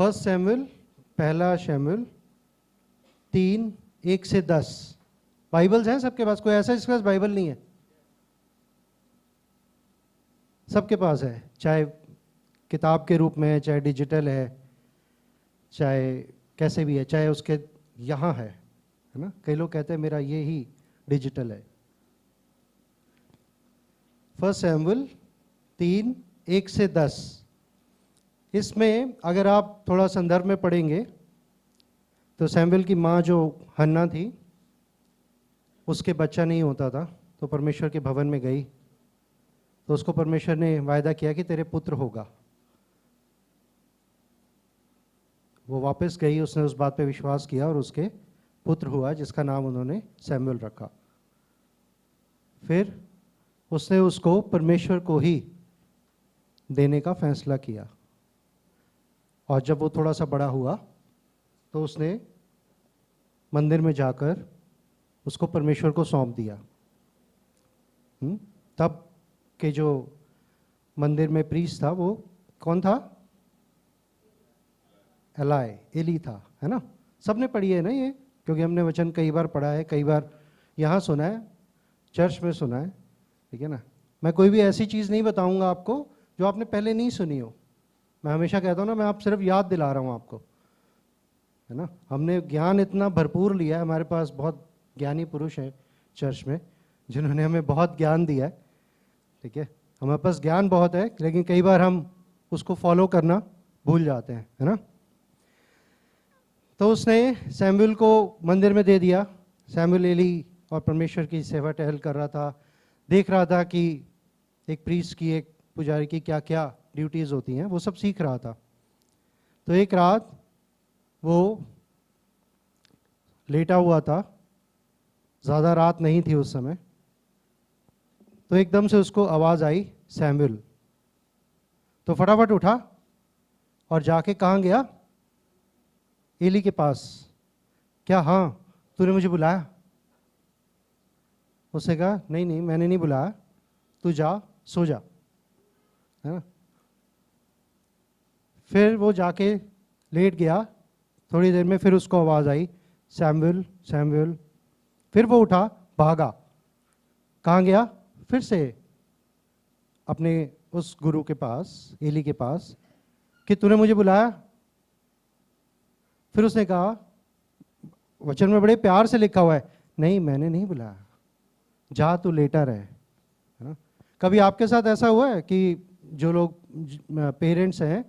First Samuel, पहला शमूएल 3:1-10। Bibles हैं सबके पास? कोई ऐसा जिसके पास बाइबल नहीं है? सबके पास है, चाहे किताब के रूप में है, चाहे डिजिटल है, चाहे कैसे भी है, चाहे उसके यहाँ है ना। कई लोग कहते हैं मेरा ये ही डिजिटल है। First Samuel 3:1-10। इसमें अगर आप थोड़ा संदर्भ में पढ़ेंगे तो सैमुअल की माँ जो हन्ना थी, उसके बच्चा नहीं होता था, तो परमेश्वर के भवन में गई, तो उसको परमेश्वर ने वायदा किया कि तेरे पुत्र होगा। वो वापस गई, उसने उस बात पे विश्वास किया और उसके पुत्र हुआ, जिसका नाम उन्होंने सैमुअल रखा। फिर उसने उसको परमेश्वर को ही देने का फैसला किया, और जब वो थोड़ा सा बड़ा हुआ तो उसने मंदिर में जाकर उसको परमेश्वर को सौंप दिया। तब के जो मंदिर में प्रीस्ट था वो कौन था? एली था, है ना। सबने पढ़ी है ना ये, क्योंकि हमने वचन कई बार पढ़ा है, कई बार यहाँ सुना है, चर्च में सुना है, ठीक है ना। मैं कोई भी ऐसी चीज़ नहीं बताऊंगा आपको जो आपने पहले नहीं सुनी हो। मैं हमेशा कहता हूँ ना, मैं आप सिर्फ याद दिला रहा हूँ आपको, है ना। हमने ज्ञान इतना भरपूर लिया है, हमारे पास बहुत ज्ञानी पुरुष हैं चर्च में जिन्होंने हमें बहुत ज्ञान दिया है, ठीक है। हमारे पास ज्ञान बहुत है, लेकिन कई बार हम उसको फॉलो करना भूल जाते हैं, है ना। तो उसने सैमुअल को मंदिर में दे दिया। सैमुअल एली और परमेश्वर की सेवा टहल कर रहा था, देख रहा था कि एक प्रीस्ट की, एक पुजारी की क्या क्या ड्यूटीज़ होती हैं, वो सब सीख रहा था। तो एक रात वो लेटा हुआ था, ज़्यादा रात नहीं थी उस समय, तो एकदम से उसको आवाज़ आई सैमुअल। तो फटाफट उठा और जाके कहाँ गया? एली के पास। क्या? हाँ, तूने मुझे बुलाया? उसने कहा नहीं नहीं, मैंने नहीं बुलाया, तू जा सो जा, है ना। फिर वो जाके लेट गया। थोड़ी देर में फिर उसको आवाज़ आई सैमुअल सैमुअल। फिर वो उठा, भागा। कहाँ गया? फिर से अपने उस गुरु के पास, एली के पास, कि तूने मुझे बुलाया? फिर उसने कहा, वचन में बड़े प्यार से लिखा हुआ है, नहीं मैंने नहीं बुलाया, जा तू लेटा रहे, है ना। कभी आपके साथ ऐसा हुआ है कि जो लोग पेरेंट्स हैं,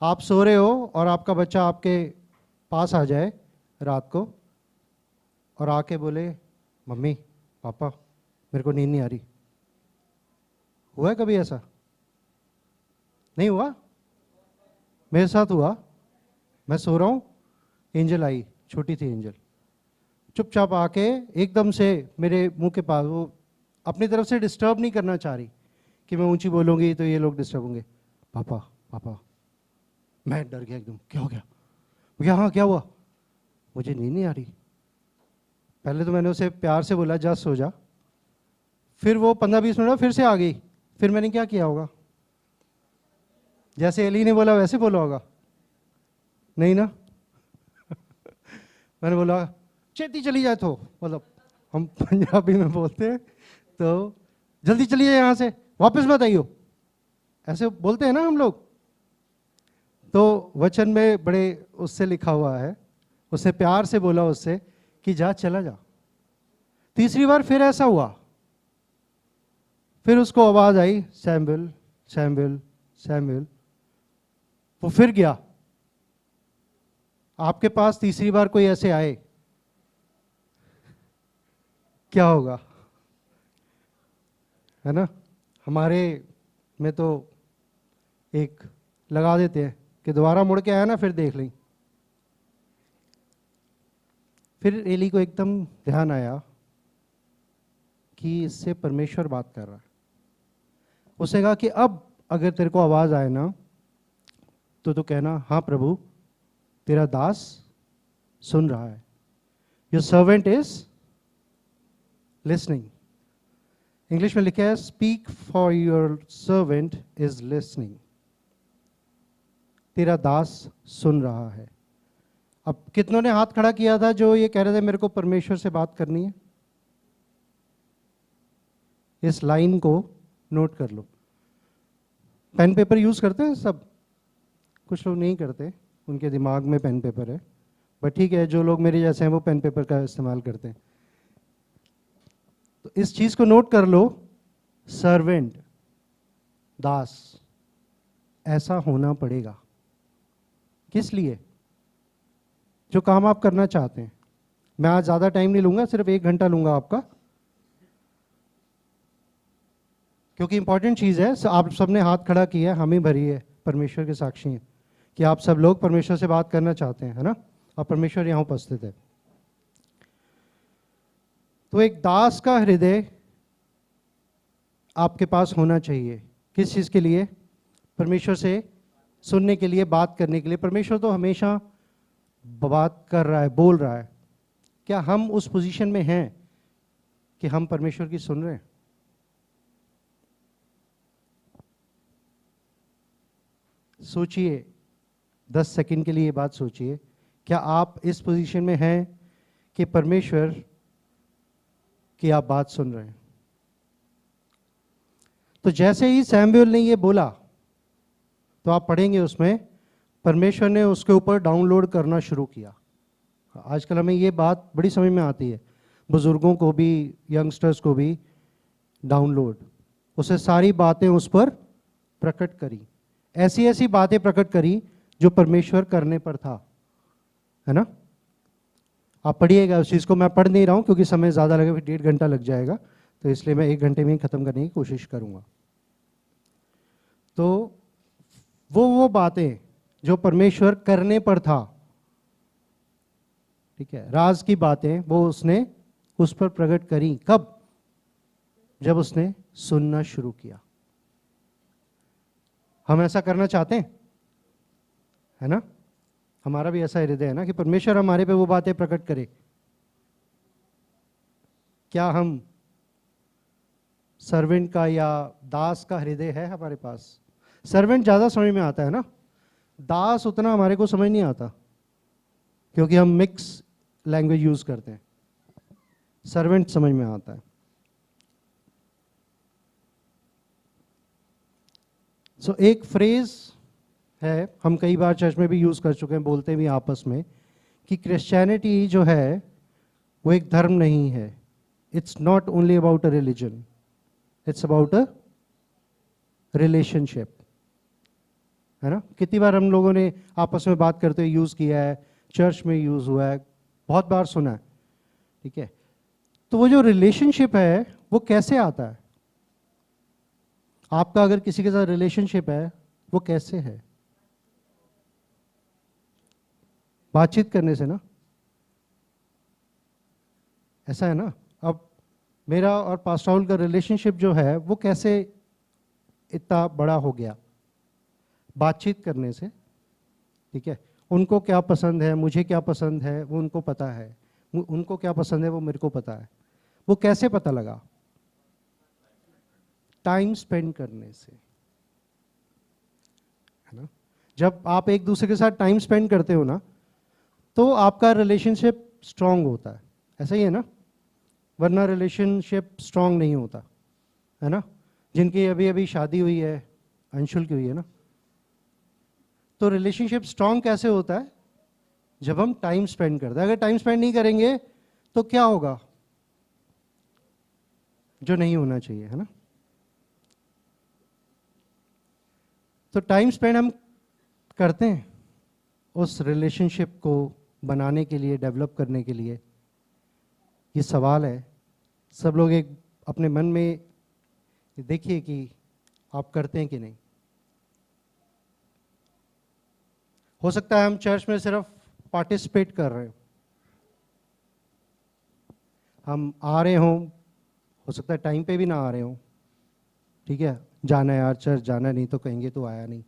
आप सो रहे हो और आपका बच्चा आपके पास आ जाए रात को और आके बोले मम्मी पापा मेरे को नींद नहीं आ रही? हुआ है कभी ऐसा? नहीं हुआ? मेरे साथ हुआ। मैं सो रहा हूँ, एंजल आई, छोटी थी एंजल, चुपचाप आके एकदम से मेरे मुंह के पास, वो अपनी तरफ से डिस्टर्ब नहीं करना चाह रही कि मैं ऊंची बोलूँगी तो ये लोग डिस्टर्ब होंगे। पापा पापा। मैं डर गया एकदम, क्या हो गया? भैया हाँ क्या हुआ? मुझे नींद नहीं आ रही। पहले तो मैंने उसे प्यार से बोला जा सो जा, फिर वो 15-20 मिनट फिर से आ गई। फिर मैंने क्या किया होगा? जैसे एली ने बोला वैसे बोला होगा? नहीं ना। मैंने बोला चेती चली जाए, तो मतलब हम पंजाबी में बोलते हैं, तो जल्दी चली जाए यहाँ से, वापस मत आइयो, ऐसे बोलते हैं ना हम लोग। तो वचन में बड़े उससे लिखा हुआ है, उसने प्यार से बोला उससे कि जा चला जा। तीसरी बार फिर ऐसा हुआ, फिर उसको आवाज आई सैमुअल सैमुअल सैमुअल। वो फिर गया। आपके पास तीसरी बार कोई ऐसे आए, क्या होगा? है ना। हमारे में तो एक लगा देते हैं कि दोबारा मुड़ के आया ना फिर देख लें। फिर एली को एकदम ध्यान आया कि इससे परमेश्वर बात कर रहा है। उसने कहा कि अब अगर तेरे को आवाज आए ना तो कहना हाँ प्रभु, तेरा दास सुन रहा है, your servant is listening. English में लिखा है speak for your servant is listening. तेरा दास सुन रहा है। अब कितनों ने हाथ खड़ा किया था जो ये कह रहे थे मेरे को परमेश्वर से बात करनी है? इस लाइन को नोट कर लो। पेन पेपर यूज करते हैं सब? कुछ लोग नहीं करते, उनके दिमाग में पेन पेपर है, बट ठीक है, जो लोग मेरे जैसे हैं वो पेन पेपर का इस्तेमाल करते हैं। तो इस चीज को नोट कर लो, सर्वेंट, दास, ऐसा होना पड़ेगा। किस लिए? जो काम आप करना चाहते हैं। मैं आज ज्यादा टाइम नहीं लूंगा, सिर्फ 1 घंटा लूंगा आपका, क्योंकि इंपॉर्टेंट चीज है। आप सबने हाथ खड़ा किया है, हम ही भरी है, परमेश्वर के साक्षी हैं कि आप सब लोग परमेश्वर से बात करना चाहते हैं, है ना? और परमेश्वर यहां उपस्थित है। तो एक दास का हृदय आपके पास होना चाहिए। किस चीज के लिए? परमेश्वर से सुनने के लिए, बात करने के लिए। परमेश्वर तो हमेशा बात कर रहा है, बोल रहा है। क्या हम उस पोजीशन में हैं कि हम परमेश्वर की सुन रहे हैं? सोचिए, 10 सेकंड के लिए ये बात सोचिए। क्या आप इस पोजीशन में हैं कि परमेश्वर की आप बात सुन रहे हैं? तो जैसे ही सैमुएल ने ये बोला, तो आप पढ़ेंगे उसमें परमेश्वर ने उसके ऊपर डाउनलोड करना शुरू किया। आजकल हमें ये बात बड़ी समझ में आती है, बुजुर्गों को भी, यंगस्टर्स को भी। डाउनलोड, उसे सारी बातें उस पर प्रकट करी, ऐसी ऐसी बातें प्रकट करी जो परमेश्वर करने पर था, है ना? आप पढ़िएगा उस चीज को। मैं पढ़ नहीं रहा हूं क्योंकि समय ज्यादा लगेगा, फिर 1.5 घंटा लग जाएगा, तो इसलिए मैं 1 घंटे में ही खत्म करने की कोशिश करूंगा। तो वो बातें जो परमेश्वर करने पर था, ठीक है, राज की बातें, वो उसने उस पर प्रकट करी। कब? जब उसने सुनना शुरू किया। हम ऐसा करना चाहते हैं, है ना? हमारा भी ऐसा हृदय है ना कि परमेश्वर हमारे पे वो बातें प्रकट करे। क्या हम सर्वेंट का या दास का हृदय है हमारे पास? सर्वेंट ज्यादा समझ में आता है ना, दास उतना हमारे को समझ नहीं आता, क्योंकि हम मिक्स लैंग्वेज यूज करते हैं। सर्वेंट समझ में आता है। एक फ्रेज है, हम कई बार चर्च में भी यूज कर चुके हैं, बोलते भी आपस में, कि क्रिश्चियनिटी जो है वो एक धर्म नहीं है। It's not only about a religion, it's about a relationship, है ना? कितनी बार हम लोगों ने आपस में बात करते हुए यूज किया है, चर्च में यूज हुआ है, बहुत बार सुना है, ठीक है? तो वो जो रिलेशनशिप है वो कैसे आता है? आपका अगर किसी के साथ रिलेशनशिप है, वो कैसे है? बातचीत करने से ना। ऐसा है ना? अब मेरा और पास्टर राहुल का रिलेशनशिप जो है वो कैसे इतना बड़ा हो गया? बातचीत करने से, ठीक है? उनको क्या पसंद है, मुझे क्या पसंद है, वो उनको पता है, उनको क्या पसंद है वो मेरे को पता है। वो कैसे पता लगा? टाइम स्पेंड करने से, है ना? जब आप एक दूसरे के साथ टाइम स्पेंड करते हो ना, तो आपका रिलेशनशिप स्ट्रांग होता है। ऐसा ही है ना? वरना रिलेशनशिप स्ट्रांग नहीं होता, है ना? जिनकी अभी अभी शादी हुई है, अंशुल की हुई है ना, तो रिलेशनशिप स्ट्रांग कैसे होता है? जब हम टाइम स्पेंड करते हैं। अगर टाइम स्पेंड नहीं करेंगे तो क्या होगा? जो नहीं होना चाहिए, है ना? तो टाइम स्पेंड हम करते हैं उस रिलेशनशिप को बनाने के लिए, डेवलप करने के लिए। ये सवाल है, सब लोग एक अपने मन में देखिए कि आप करते हैं कि नहीं। हो सकता है हम चर्च में सिर्फ पार्टिसिपेट कर रहे हो, हम आ रहे हों, हो सकता है टाइम पे भी ना आ रहे हों, ठीक है? जाना है यार चर्च, जाना नहीं तो कहेंगे तो आया नहीं।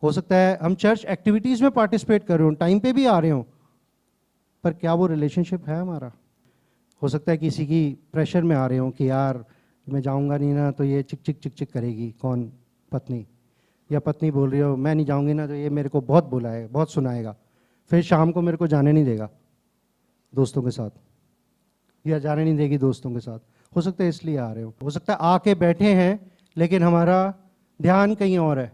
हो सकता है हम चर्च एक्टिविटीज में पार्टिसिपेट कर रहे हो, टाइम पे भी आ रहे हो, पर क्या वो रिलेशनशिप है हमारा? हो सकता है किसी की प्रेशर में आ रहे हो कि यार मैं जाऊंगा नहीं ना तो ये चिक चिक चिक चिक करेगी, कौन? पत्नी, या पत्नी बोल रही हो मैं नहीं जाऊंगी ना तो ये मेरे को बहुत बुलाएगा, बहुत सुनाएगा, फिर शाम को मेरे को जाने नहीं देगा दोस्तों के साथ, या जाने नहीं देगी दोस्तों के साथ। हो सकता है इसलिए आ रहे हो सकता है आके बैठे हैं लेकिन हमारा ध्यान कहीं और है,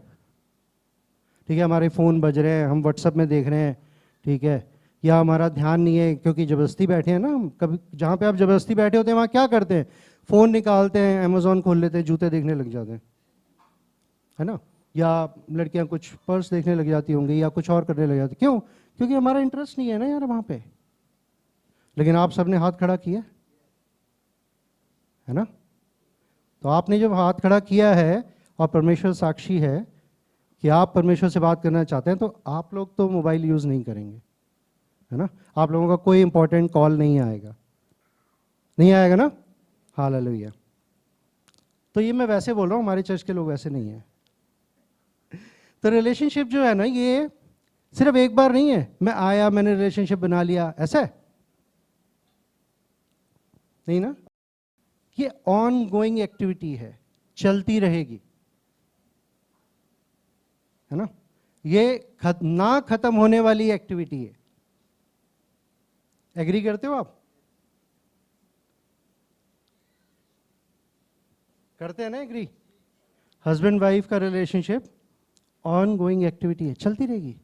ठीक है, हमारे फ़ोन बज रहे हैं, हम व्हाट्सएप में देख रहे हैं, ठीक है, या हमारा ध्यान नहीं है क्योंकि ज़बरदस्ती बैठे हैं ना हम। कभी जहाँ पे आप ज़बरदस्ती बैठे होते हैं वहाँ क्या करते हैं, फ़ोन निकालते हैं, अमेज़ॉन खोल लेते हैं, जूते देखने लग जाते हैं, है ना, या लड़कियाँ कुछ पर्स देखने लग जाती होंगी या कुछ और करने लग जाती। क्यों? क्योंकि हमारा इंटरेस्ट नहीं है ना यार वहाँ पे। लेकिन आप सबने हाथ खड़ा किया है ना, तो आपने जब हाथ खड़ा किया है और परमेश्वर साक्षी है कि आप परमेश्वर से बात करना चाहते हैं, तो आप लोग तो मोबाइल यूज़ नहीं करेंगे, है ना, आप लोगों का कोई इंपॉर्टेंट कॉल नहीं आएगा, नहीं आएगा ना, हालेलुया। तो ये मैं वैसे बोल रहा हूँ, हमारे चर्च के लोग वैसे नहीं है। तो रिलेशनशिप जो है ना, ये सिर्फ एक बार नहीं है, मैं आया मैंने रिलेशनशिप बना लिया, ऐसा है नहीं ना, ये ऑन गोइंग एक्टिविटी है, चलती रहेगी, है ना, ये ना खत्म होने वाली एक्टिविटी है। एग्री करते हो आप? करते हैं ना एग्री? हस्बैंड वाइफ का रिलेशनशिप ऑन गोइंग एक्टिविटी है, चलती रहेगी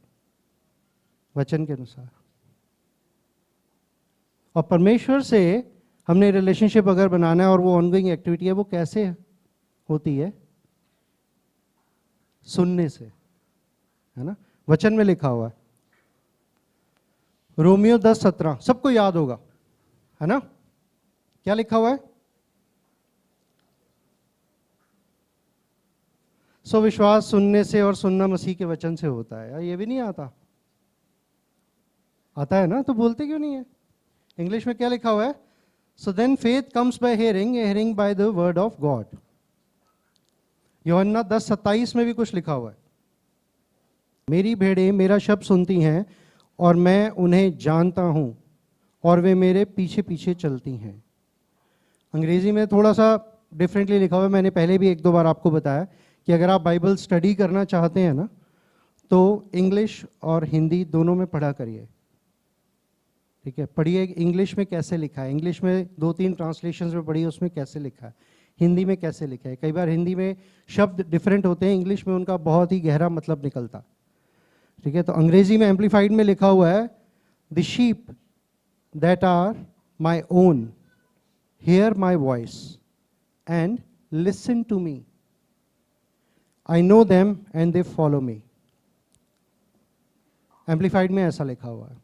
वचन के अनुसार। और परमेश्वर से हमने रिलेशनशिप अगर बनाना है और वो ऑनगोइंग एक्टिविटी है, वो कैसे होती है? सुनने से, है ना, वचन में लिखा हुआ है, रोमियो 10:17 सबको याद होगा, है ना, क्या लिखा हुआ है? सो विश्वास सुनने से और सुनना मसीह के वचन से होता है। यार ये भी नहीं आता? आता है ना, तो बोलते क्यों नहीं है? इंग्लिश में क्या लिखा हुआ है? So then faith comes by hearing, hearing by the word of God. यूहन्ना 10:27 में भी कुछ लिखा हुआ है, मेरी भेड़ें मेरा शब्द सुनती हैं और मैं उन्हें जानता हूं और वे मेरे पीछे पीछे चलती हैं। अंग्रेजी में थोड़ा सा डिफरेंटली लिखा हुआ है, मैंने पहले भी एक दो बार आपको बताया कि अगर आप बाइबल स्टडी करना चाहते हैं ना, तो इंग्लिश और हिंदी दोनों में पढ़ा करिए, ठीक है, पढ़िए इंग्लिश में कैसे लिखा है, इंग्लिश में 2-3 ट्रांसलेशंस में पढ़िए उसमें कैसे लिखा है, हिंदी में कैसे लिखा है। कई बार हिंदी में शब्द डिफरेंट होते हैं, इंग्लिश में उनका बहुत ही गहरा मतलब निकलता, ठीक है। तो अंग्रेजी में एम्पलीफाइड में लिखा हुआ है, the sheep that are my own hear my voice and listen to me, I know them and they follow me. Amplified में ऐसा लिखा हुआ है।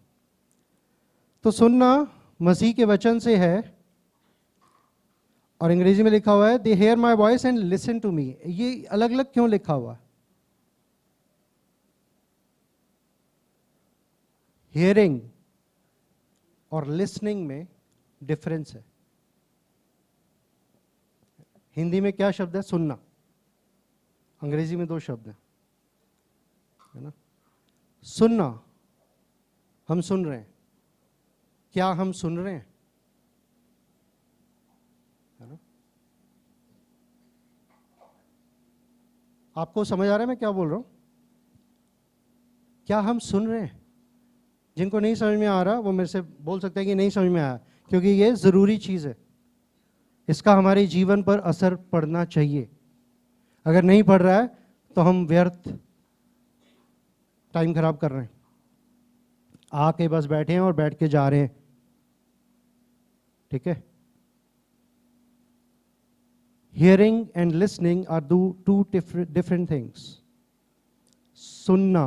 तो सुनना मसीह के वचन से है, और अंग्रेजी में लिखा हुआ है they hear my voice and listen to me. ये अलग अलग क्यों लिखा हुआ? हियरिंग और लिसनिंग में डिफरेंस है। हिंदी में क्या शब्द है? सुनना। अंग्रेजी में 2 शब्द है ना। सुनना, हम सुन रहे हैं, क्या हम सुन रहे हैं, है ना? आपको समझ आ रहा है मैं क्या बोल रहा हूं? क्या हम सुन रहे हैं? जिनको नहीं समझ में आ रहा वो मेरे से बोल सकते हैं कि नहीं समझ में आया, क्योंकि ये जरूरी चीज है, इसका हमारे जीवन पर असर पड़ना चाहिए। अगर नहीं पड़ रहा है तो हम व्यर्थ टाइम खराब कर रहे हैं, आके बस बैठे हैं और बैठ के जा रहे हैं, ठीक है। Hearing and listening are two different things. सुनना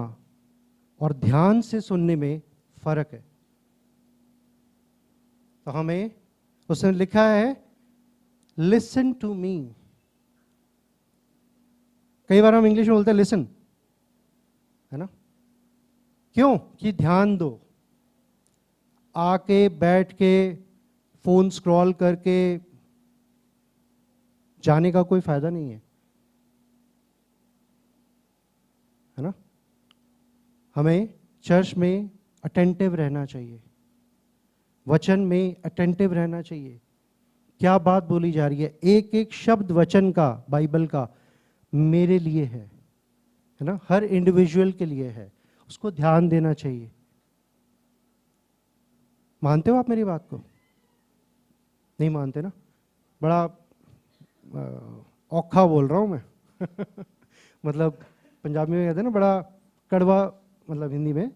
और ध्यान से सुनने में फर्क है। तो हमें उसने लिखा है लिसन टू मी। कई बार हम इंग्लिश में बोलते हैं लिसन, है ना, क्यों? कि ध्यान दो। आके बैठ के फोन स्क्रॉल करके जाने का कोई फायदा नहीं है ना। हमें चर्च में अटेंटिव रहना चाहिए, वचन में अटेंटिव रहना चाहिए, क्या बात बोली जा रही है, एक एक शब्द वचन का, बाइबल का मेरे लिए है है ना, हर इंडिविजुअल के लिए है, उसको ध्यान देना चाहिए। मानते हो आप मेरी बात को? नहीं मानते ना? बड़ा औखा बोल रहा हूँ मैं मतलब पंजाबी में कहते हैं ना, बड़ा कड़वा, मतलब हिंदी में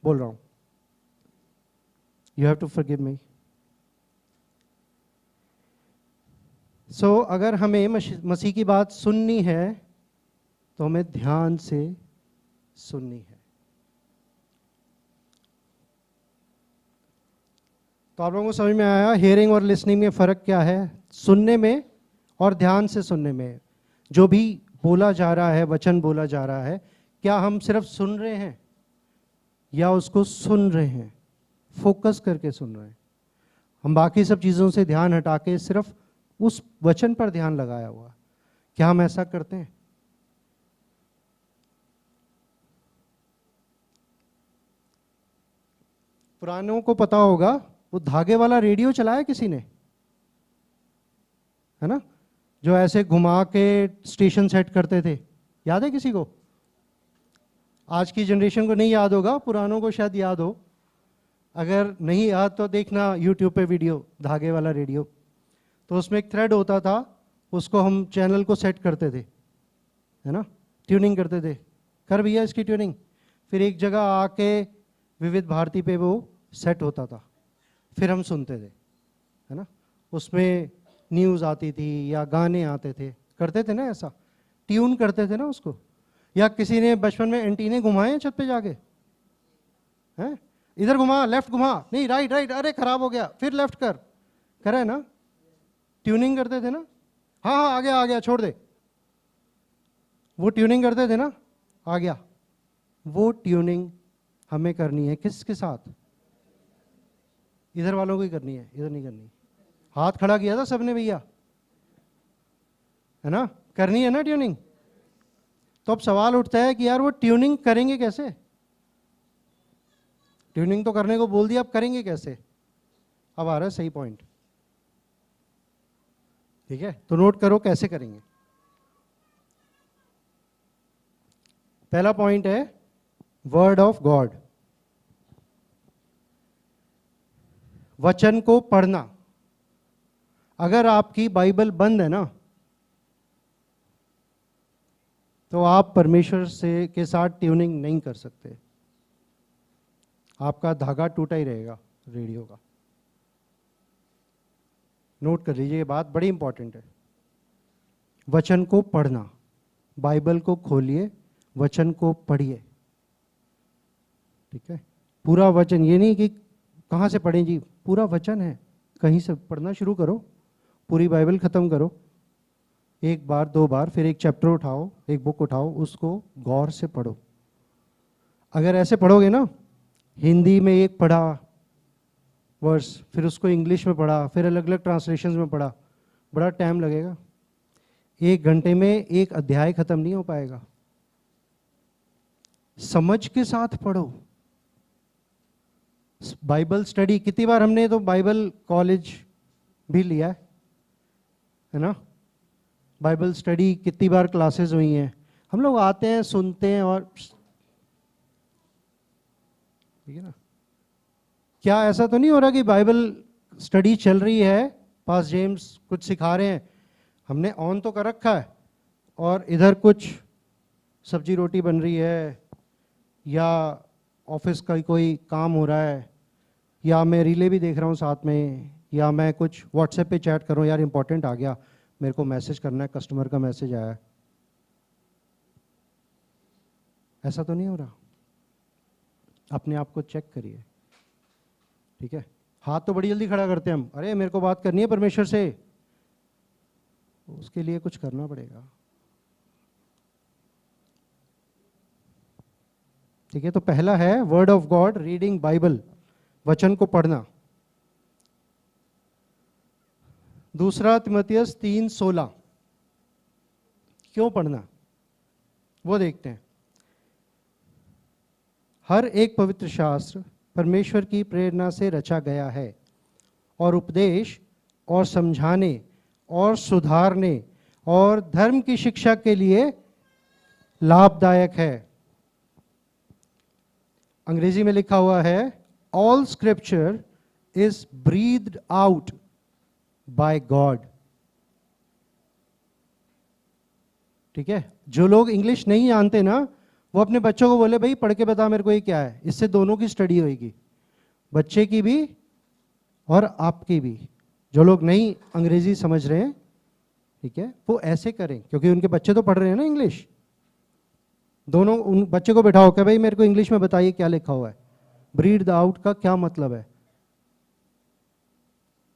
बोल रहा हूँ। You have to forgive me. सो अगर हमें मसीह की बात सुननी है तो हमें ध्यान से सुननी है। तो आप लोगों को समझ में आया हियरिंग और लिसनिंग में फ़र्क क्या है? सुनने में और ध्यान से सुनने में। जो भी बोला जा रहा है, वचन बोला जा रहा है, क्या हम सिर्फ सुन रहे हैं या उसको सुन रहे हैं, फोकस करके सुन रहे हैं? हम बाकी सब चीज़ों से ध्यान हटा के सिर्फ उस वचन पर ध्यान लगाया हुआ। क्या हम ऐसा करते हैं? पुरानों को पता होगा, वो धागे वाला रेडियो चलाया किसी ने, है ना, जो ऐसे घुमा के स्टेशन सेट करते थे, याद है किसी को? आज की जनरेशन को नहीं याद होगा, पुरानों को शायद याद हो। अगर नहीं याद तो देखना यूट्यूब पे वीडियो, धागे वाला रेडियो। तो उसमें एक थ्रेड होता था, उसको हम चैनल को सेट करते थे, है ना, ट्यूनिंग करते थे, कर भैया इसकी ट्यूनिंग। फिर एक जगह आके विविध भारती पे वो सेट होता था, फिर हम सुनते थे, है ना। उसमें न्यूज़ आती थी या गाने आते थे, करते थे ना ऐसा, ट्यून करते थे ना उसको। या किसी ने बचपन में एंटीने घुमाए छत पे जाके, हैं, इधर घुमा, लेफ्ट घुमा, नहीं राइट राइट, अरे खराब हो गया, फिर लेफ्ट कर, करे ना, ट्यूनिंग करते थे ना। हाँ हाँ आ गया छोड़ दे, वो ट्यूनिंग करते थे ना, आ गया। वो ट्यूनिंग हमें करनी है किसके साथ? इधर वालों को ही करनी है, इधर नहीं करनी। हाथ खड़ा किया था सबने भैया, है ना, करनी है ना ट्यूनिंग। तो अब सवाल उठता है कि यार वो ट्यूनिंग करेंगे कैसे? ट्यूनिंग तो करने को बोल दिया, अब करेंगे कैसे? अब आ रहा है सही पॉइंट, ठीक है, तो नोट करो कैसे करेंगे। पहला पॉइंट है वर्ड ऑफ गॉड, वचन को पढ़ना। अगर आपकी बाइबल बंद है ना, तो आप परमेश्वर से के साथ ट्यूनिंग नहीं कर सकते, आपका धागा टूटा ही रहेगा रेडियो का। नोट कर लीजिए, ये बात बड़ी इंपॉर्टेंट है। वचन को पढ़ना, बाइबल को खोलिए, वचन को पढ़िए, ठीक है, पूरा वचन। ये नहीं कि कहाँ से पढ़ें जी, पूरा वचन है, कहीं से पढ़ना शुरू करो, पूरी बाइबल खत्म करो, एक बार दो बार, फिर एक चैप्टर उठाओ, एक बुक उठाओ, उसको गौर से पढ़ो। अगर ऐसे पढ़ोगे ना, हिंदी में एक पढ़ा वर्स, फिर उसको इंग्लिश में पढ़ा, फिर अलग अलग ट्रांसलेशंस में पढ़ा, बड़ा टाइम लगेगा। 1 घंटे में एक अध्याय खत्म नहीं हो पाएगा। समझ के साथ पढ़ो। बाइबल स्टडी, कितनी बार हमने तो बाइबल कॉलेज भी लिया है ना, बाइबल स्टडी कितनी बार क्लासेस हुई हैं। हम लोग आते हैं, सुनते हैं और ठीक है ना। क्या ऐसा तो नहीं हो रहा कि बाइबल स्टडी चल रही है, पास जेम्स कुछ सिखा रहे हैं, हमने ऑन तो कर रखा है, और इधर कुछ सब्जी रोटी बन रही है, या ऑफिस का कोई काम हो रहा है, या मैं रीले भी देख रहा हूँ साथ में, या मैं कुछ व्हाट्सएप पे चैट कर रहा हूँ, यार इंपॉर्टेंट आ गया, मेरे को मैसेज करना है, कस्टमर का मैसेज आया है। ऐसा तो नहीं हो रहा? अपने आप को चेक करिए, ठीक है। हाथ तो बड़ी जल्दी खड़ा करते हैं हम, अरे मेरे को बात करनी है परमेश्वर से, उसके लिए कुछ करना पड़ेगा, ठीक है। तो पहला है word of God, reading Bible, वचन को पढ़ना। दूसरा तिमोथियस 3:16, क्यों पढ़ना वो देखते हैं। हर एक पवित्र शास्त्र परमेश्वर की प्रेरणा से रचा गया है और उपदेश और समझाने और सुधारने और धर्म की शिक्षा के लिए लाभदायक है। अंग्रेजी में लिखा हुआ है all scripture is breathed out by God. ठीक है, जो लोग इंग्लिश नहीं जानते ना, वो अपने बच्चों को बोले भाई पढ़ के बता मेरे को ये क्या है, इससे दोनों की स्टडी होगी, बच्चे की भी और आपकी भी। जो लोग नहीं अंग्रेजी समझ रहे हैं, ठीक है, वो ऐसे करें, क्योंकि उनके बच्चे तो पढ़ रहे हैं ना इंग्लिश। दोनों उन बच्चे को बिठाओ कि भाई मेरे को इंग्लिश में बताइए क्या लिखा हुआ है, ब्रीड आउट का क्या मतलब है।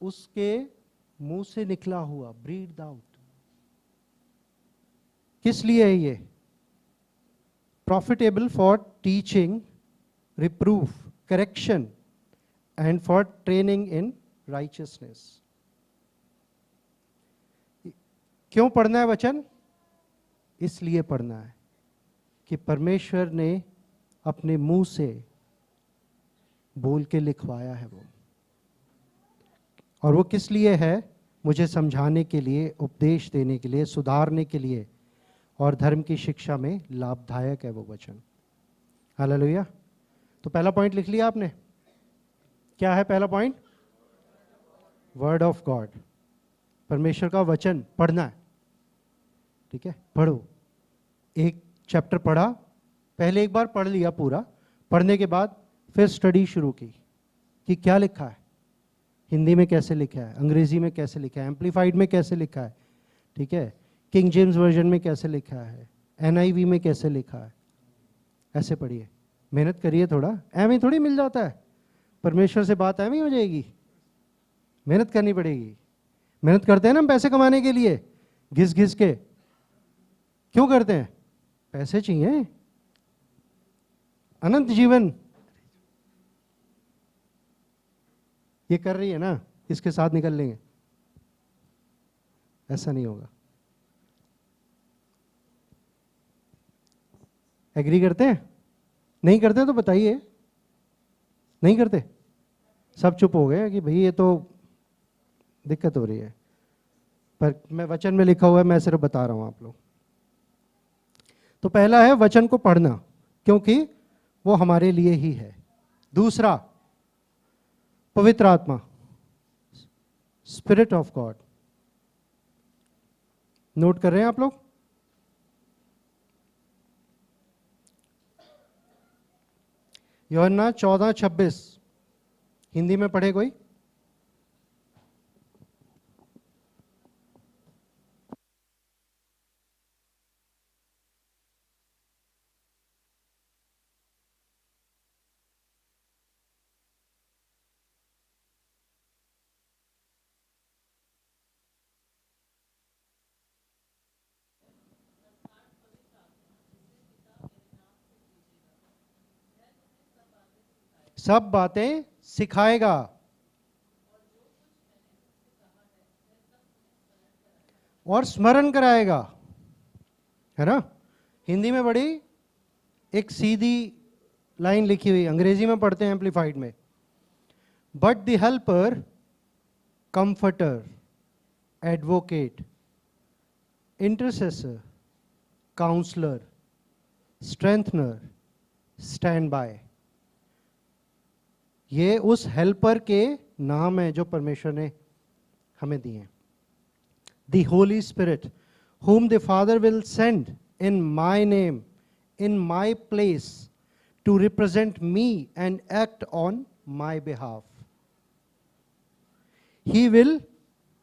उसके मुंह से निकला हुआ, ब्रीड आउट। किस लिए है ये? Profitable for teaching, reproof, correction and for training in righteousness. क्यों पढ़ना है वचन? इसलिए पढ़ना है कि परमेश्वर ने अपने मुंह से बोल के लिखवाया है वो। और वो किस लिए है? मुझे समझाने के लिए, उपदेश देने के लिए, सुधारने के लिए, और धर्म की शिक्षा में लाभदायक है वो वचन। हालेलुया। तो पहला पॉइंट लिख लिया आपने? क्या है पहला पॉइंट? वर्ड ऑफ गॉड, परमेश्वर का वचन पढ़ना है। ठीक है, पढ़ो। एक चैप्टर पढ़ा, पहले एक बार पढ़ लिया पूरा, पढ़ने के बाद फिर स्टडी शुरू की कि क्या लिखा है, हिंदी में कैसे लिखा है, अंग्रेजी में कैसे लिखा है, एम्पलीफाइड में कैसे लिखा है, ठीक है, किंग जेम्स वर्जन में कैसे लिखा है, NIV में कैसे लिखा है। ऐसे पढ़िए, मेहनत करिए थोड़ा, एम ही थोड़ी मिल जाता है, परमेश्वर से बात एम ही हो जाएगी, मेहनत करनी पड़ेगी। मेहनत करते हैं ना हम पैसे कमाने के लिए, घिस घिस के। क्यों करते हैं? पैसे चाहिए, अनंत जीवन। ये कर रही है ना, इसके साथ निकल लेंगे, ऐसा नहीं होगा। एग्री करते हैं? नहीं करते तो बताइए। नहीं करते? सब चुप हो गए कि भाई ये तो दिक्कत हो रही है, पर मैं वचन में लिखा हुआ है, मैं सिर्फ बता रहा हूं आप लोग। तो पहला है वचन को पढ़ना, क्योंकि वो हमारे लिए ही है। दूसरा, पवित्र आत्मा, स्पिरिट ऑफ गॉड। नोट कर रहे हैं आप लोग? यूहन्ना 14:26 हिंदी में पढ़े कोई? सब बातें सिखाएगा और स्मरण कराएगा, है ना। हिंदी में बड़ी एक सीधी लाइन लिखी हुई, अंग्रेजी में पढ़ते हैं एम्पलीफाइड में, but the helper, comforter, advocate, intercessor, counsellor, strengthener, standby. ये उस हेल्पर के नाम है जो परमेश्वर ने हमें दिए। The Holi spirit whom the Father will send in my name, in my place, to represent me and act on my behalf. He will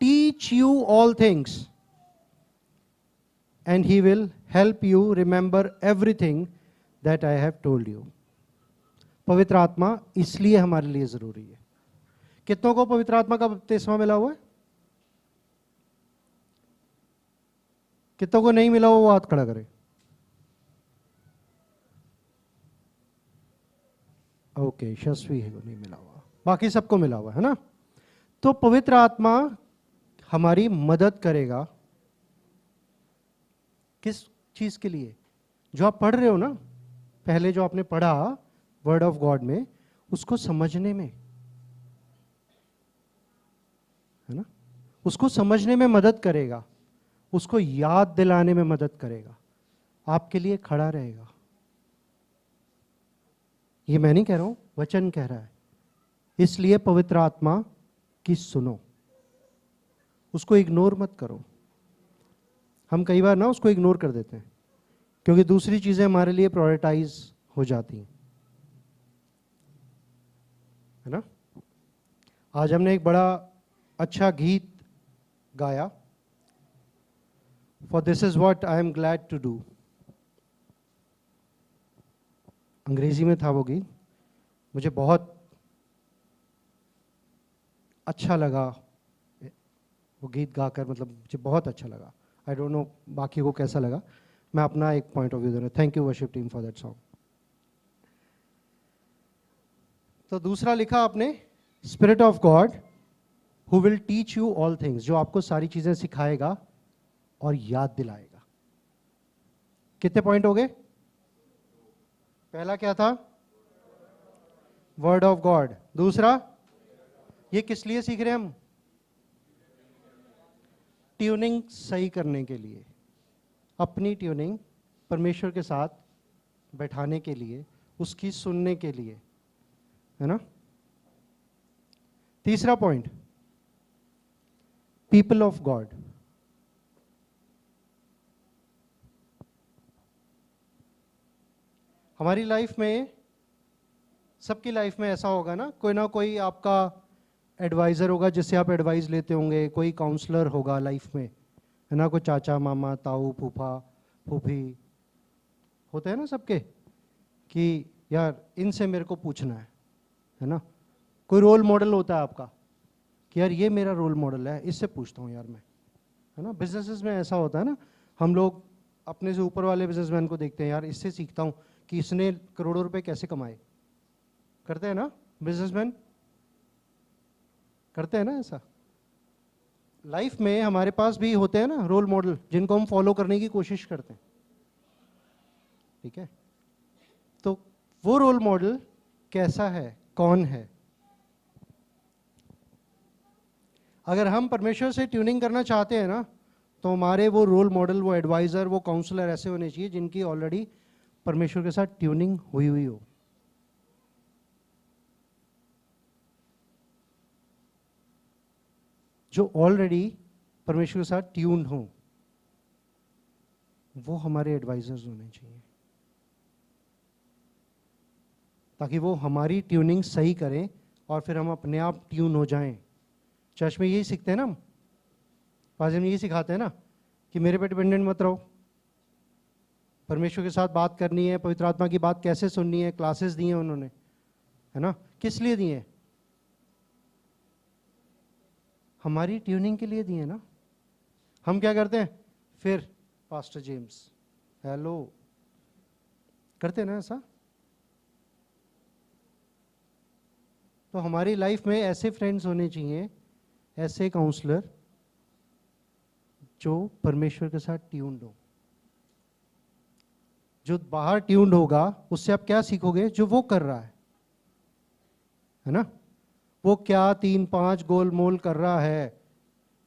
teach you all things, and he will help you remember everything that I have told you. पवित्र आत्मा इसलिए हमारे लिए जरूरी है। कितनों को पवित्र आत्मा का बपतिस्मा मिला हुआ है? कितनों को नहीं मिला हुआ वो हाथ खड़ा करे। ओके, यशस्वी है, नहीं मिला हुआ, बाकी सबको मिला हुआ है ना। तो पवित्र आत्मा हमारी मदद करेगा। किस चीज के लिए? जो आप पढ़ रहे हो ना, पहले जो आपने पढ़ा वर्ड ऑफ गॉड में, उसको समझने में, है ना, उसको समझने में मदद करेगा, उसको याद दिलाने में मदद करेगा। आपके लिए खड़ा रहेगा। ये मैं नहीं कह रहा हूं, वचन कह रहा है। इसलिए पवित्र आत्मा की सुनो, उसको इग्नोर मत करो। हम कई बार ना उसको इग्नोर कर देते हैं क्योंकि दूसरी चीजें हमारे लिए प्रायोरिटाइज हो जाती हैं, है ना। आज हमने एक बड़ा अच्छा गीत गाया, for this is what I am glad to do. अंग्रेजी में था वो गीत, मुझे बहुत अच्छा लगा वो गीत गाकर, मतलब मुझे बहुत अच्छा लगा। आई डोंट नो बाकी को कैसा लगा, मैं अपना एक पॉइंट ऑफ व्यू दे रहा हूँ। Thank you worship team for that song. तो दूसरा लिखा आपने, spirit of God who will teach you all things, जो आपको सारी चीजें सिखाएगा और याद दिलाएगा। कितने पॉइंट हो गए? पहला क्या था? Word of God. दूसरा, ये किस लिए सीख रहे हैं हम? ट्यूनिंग सही करने के लिए, अपनी ट्यूनिंग परमेश्वर के साथ बैठाने के लिए, उसकी सुनने के लिए, है ना। तीसरा पॉइंट, पीपल ऑफ गॉड। हमारी लाइफ में, सबकी लाइफ में ऐसा होगा ना कोई आपका एडवाइजर होगा जिससे आप एडवाइस लेते होंगे, कोई काउंसलर होगा लाइफ में, है ना। कोई चाचा, मामा, ताऊ, फूफा, फूफी होते हैं ना सबके, कि यार इनसे मेरे को पूछना है ना। कोई रोल मॉडल होता है आपका कि यार ये मेरा रोल मॉडल है, इससे पूछता हूँ यार मैं, है ना। बिजनेसेस में ऐसा होता है ना, हम लोग अपने से ऊपर वाले बिजनेसमैन को देखते हैं, यार इससे सीखता हूँ कि इसने करोड़ों रुपए कैसे कमाए। करते हैं ना बिजनेसमैन, करते हैं ना ऐसा। लाइफ में हमारे पास भी होते हैं ना रोल मॉडल जिनको हम फॉलो करने की कोशिश करते हैं, ठीक है। तो वो रोल मॉडल कैसा है, कौन है? अगर हम परमेश्वर से ट्यूनिंग करना चाहते हैं ना, तो हमारे वो रोल मॉडल, वो एडवाइजर, वो काउंसलर ऐसे होने चाहिए जिनकी ऑलरेडी परमेश्वर के साथ ट्यूनिंग हुई हुई हो। जो ऑलरेडी परमेश्वर के साथ ट्यून हो, वो हमारे एडवाइजर्स होने चाहिए, ताकि वो हमारी ट्यूनिंग सही करें और फिर हम अपने आप ट्यून हो जाएं। चर्च में यही सीखते हैं ना, हम पाजी में यही सिखाते हैं ना कि मेरे पे डिपेंडेंट मत रहो, परमेश्वर के साथ बात करनी है, पवित्र आत्मा की बात कैसे सुननी है, क्लासेस दी हैं उन्होंने, है ना। किस लिए दिए? हमारी ट्यूनिंग के लिए दिए ना। हम क्या करते हैं फिर? पास्टर जेम्स हेलो, करते हैं ना ऐसा। तो हमारी लाइफ में ऐसे फ्रेंड्स होने चाहिए, ऐसे काउंसलर जो परमेश्वर के साथ ट्यून्ड हो। जो बाहर ट्यून्ड होगा उससे आप क्या सीखोगे? जो वो कर रहा है ना। वो क्या 3-5 गोलमोल कर रहा है,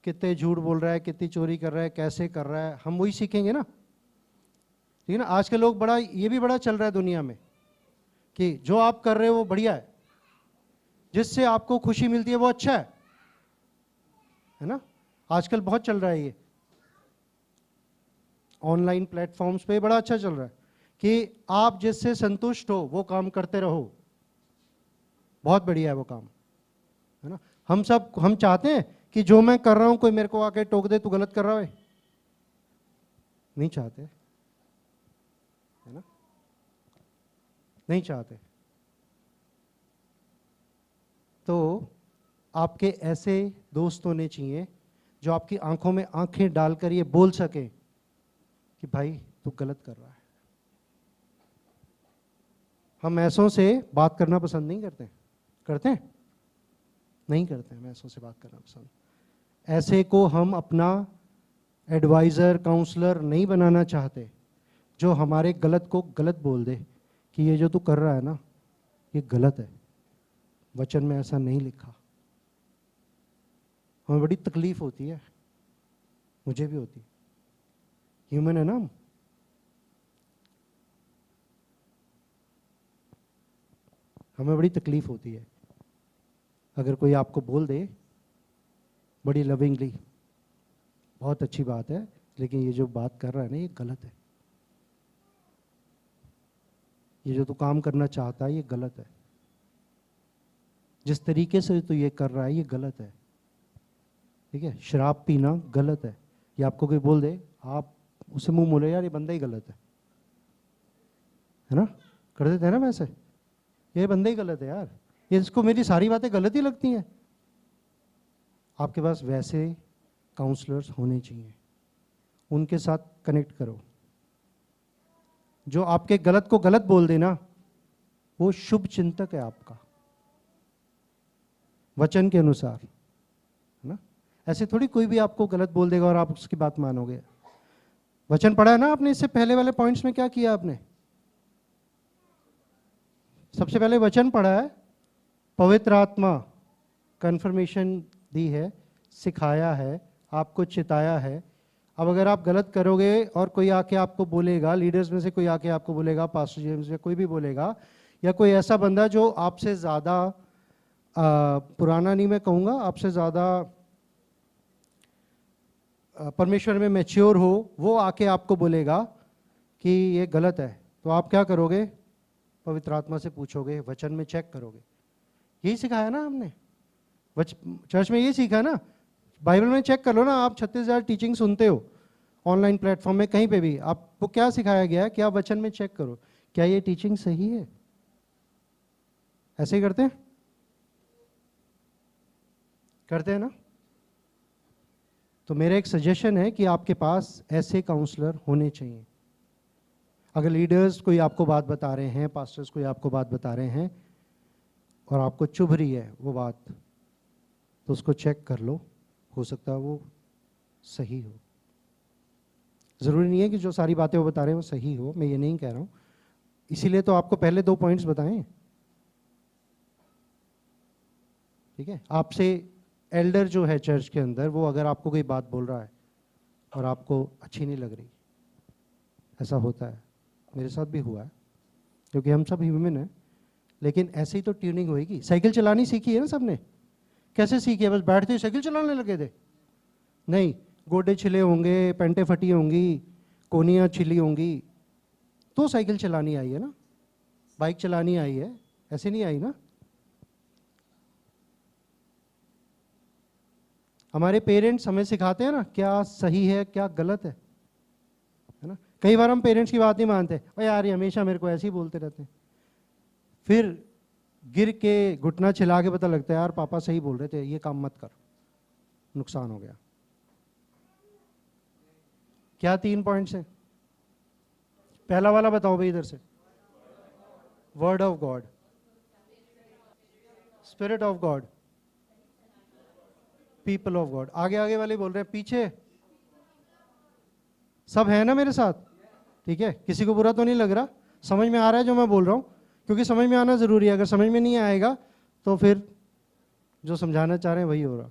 कितने झूठ बोल रहा है, कितनी चोरी कर रहा है, कैसे कर रहा है, हम वही सीखेंगे ना। ठीक है ना। आज के लोग बड़ा, ये भी बड़ा चल रहा है दुनिया में कि जो आप कर रहे हो वो बढ़िया है, जिससे आपको खुशी मिलती है वो अच्छा है ना। आजकल बहुत चल रहा है ये, ऑनलाइन प्लेटफॉर्म्स पे बड़ा अच्छा चल रहा है कि आप जिससे संतुष्ट हो वो काम करते रहो, बहुत बढ़िया है वो काम, है ना। हम चाहते हैं कि जो मैं कर रहा हूं कोई मेरे को आके टोक दे तू गलत कर रहा है, नहीं चाहते, है ना, नहीं चाहते। तो आपके ऐसे दोस्त होने चाहिए जो आपकी आंखों में आंखें डालकर ये बोल सके कि भाई तू गलत कर रहा है। हम ऐसों से बात करना पसंद नहीं करते, करते हैं? नहीं करते हैं, हम ऐसों से बात करना पसंद। ऐसे को हम अपना एडवाइज़र, काउंसलर नहीं बनाना चाहते, जो हमारे गलत को गलत बोल दे कि ये जो तू कर रहा है ना ये गलत है, वचन में ऐसा नहीं लिखा। हमें बड़ी तकलीफ होती है, मुझे भी होती है, ह्यूमन है ना हम। हमें बड़ी तकलीफ होती है अगर कोई आपको बोल दे बड़ी लविंगली, बहुत अच्छी बात है, लेकिन ये जो बात कर रहा है ना ये गलत है, ये जो तू काम करना चाहता है ये गलत है, जिस तरीके से तू ये कर रहा है ये गलत है, ठीक है। शराब पीना गलत है, ये आपको कोई बोल दे आप उसे मुंह मोले यार ये बंदा ही गलत है ना, कर देते हैं ना वैसे, ये बंदा ही गलत है यार, ये इसको मेरी सारी बातें गलत ही लगती हैं। आपके पास वैसे काउंसलर्स होने चाहिए, उनके साथ कनेक्ट करो। जो आपके गलत को गलत बोल देना वो शुभ चिंतक है आपका, वचन के अनुसार, है ना। ऐसे थोड़ी कोई भी आपको गलत बोल देगा और आप उसकी बात मानोगे। वचन पढ़ा है ना आपने, इससे पहले वाले पॉइंट्स में क्या किया आपने? सबसे पहले वचन पढ़ा है, पवित्र आत्मा कन्फर्मेशन दी है, सिखाया है, आपको चिताया है। अब अगर आप गलत करोगे और कोई आके आपको बोलेगा, लीडर्स में से कोई आके आपको बोलेगा, पास्टर जेम्स में कोई भी बोलेगा, या कोई ऐसा बंदा जो आपसे ज़्यादा पुराना नहीं मैं कहूँगा, आपसे ज़्यादा परमेश्वर में मैच्योर हो, वो आके आपको बोलेगा कि ये गलत है, तो आप क्या करोगे? पवित्र आत्मा से पूछोगे, वचन में चेक करोगे। यही सिखाया ना हमने, चर्च में यही सीखा ना, बाइबल में चेक कर लो ना, आप 36,000 टीचिंग सुनते हो ऑनलाइन प्लेटफॉर्म में, कहीं पे भी आपको क्या सिखाया गया है कि आप वचन में चेक करो क्या ये टीचिंग सही है। ऐसे ही करते हैं ना। तो मेरा एक सजेशन है कि आपके पास ऐसे काउंसलर होने चाहिए। अगर लीडर्स कोई आपको बात बता रहे हैं, पास्टर्स कोई आपको बात बता रहे हैं और आपको चुभ रही है वो बात, तो उसको चेक कर लो, हो सकता है वो सही हो। ज़रूरी नहीं है कि जो सारी बातें वो बता रहे हैं वो सही हो, मैं ये नहीं कह रहा हूँ, इसीलिए तो आपको पहले 2 पॉइंट्स बताएं, ठीक है। आपसे एल्डर जो है चर्च के अंदर, वो अगर आपको कोई बात बोल रहा है और आपको अच्छी नहीं लग रही, ऐसा होता है, मेरे साथ भी हुआ है, क्योंकि हम सब ह्यूमन हैं, लेकिन ऐसे ही तो ट्यूनिंग होएगी। साइकिल चलानी सीखी है ना सबने, कैसे सीखी है? बस बैठते ही साइकिल चलाने लगे थे? नहीं, गोडे छिले होंगे, पैंटें फटी होंगी, कोनियाँ छिली होंगी, तो साइकिल चलानी आई है ना, बाइक चलानी आई है, ऐसे नहीं आई ना। हमारे पेरेंट्स हमें सिखाते हैं ना क्या सही है क्या गलत है ना। कई बार हम पेरेंट्स की बात नहीं मानते, ओ यार ये हमेशा मेरे को ऐसे ही बोलते रहते हैं, फिर गिर के घुटना छिला के पता लगता है यार पापा सही बोल रहे थे, ये काम मत कर, नुकसान हो गया। क्या 3 पॉइंट्स है? पहला वाला बताओ भाई इधर से, word of God, spirit of God, people of God. आगे आगे वाले बोल रहे हैं, पीछे सब है ना मेरे साथ? ठीक है, किसी को बुरा तो नहीं लग रहा, समझ में आ रहा है जो मैं बोल रहा हूँ, क्योंकि समझ में आना जरूरी है। अगर समझ में नहीं आएगा तो फिर जो समझाना चाह रहे हैं वही हो रहा।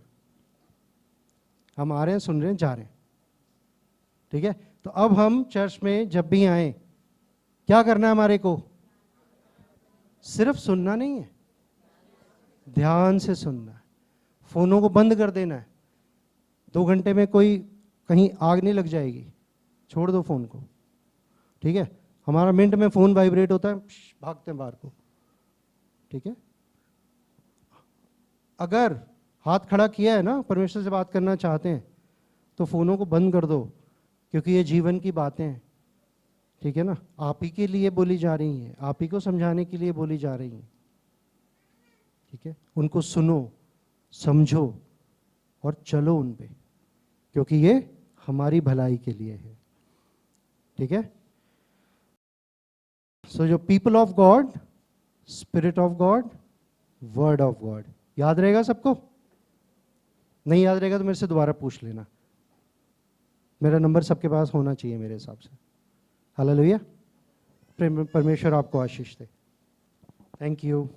हम आ रहे हैं, सुन रहे हैं, जा रहे हैं, ठीक है। तो अब हम चर्च में जब भी आए, क्या करना है हमारे को? सिर्फ सुनना नहीं है, ध्यान से सुनना है, फोनों को बंद कर देना है। 2 घंटे में कोई कहीं आग नहीं लग जाएगी, छोड़ दो फोन को, ठीक है। हमारा मिनट में फोन वाइब्रेट होता है, भागते हैं बाहर को, ठीक है। अगर हाथ खड़ा किया है ना, परमेश्वर से बात करना चाहते हैं, तो फोनों को बंद कर दो, क्योंकि ये जीवन की बातें हैं, ठीक है ना। आप ही के लिए बोली जा रही हैं, आप ही को समझाने के लिए बोली जा रही हैं, ठीक है। उनको सुनो, समझो और चलो उन पे, क्योंकि ये हमारी भलाई के लिए है, ठीक है। सो जो people of God, spirit of God, word of God, याद रहेगा सबको? नहीं याद रहेगा तो मेरे से दोबारा पूछ लेना, मेरा नंबर सबके पास होना चाहिए मेरे हिसाब से। हालेलुया। परमेश्वर आपको आशीष दे। Thank you.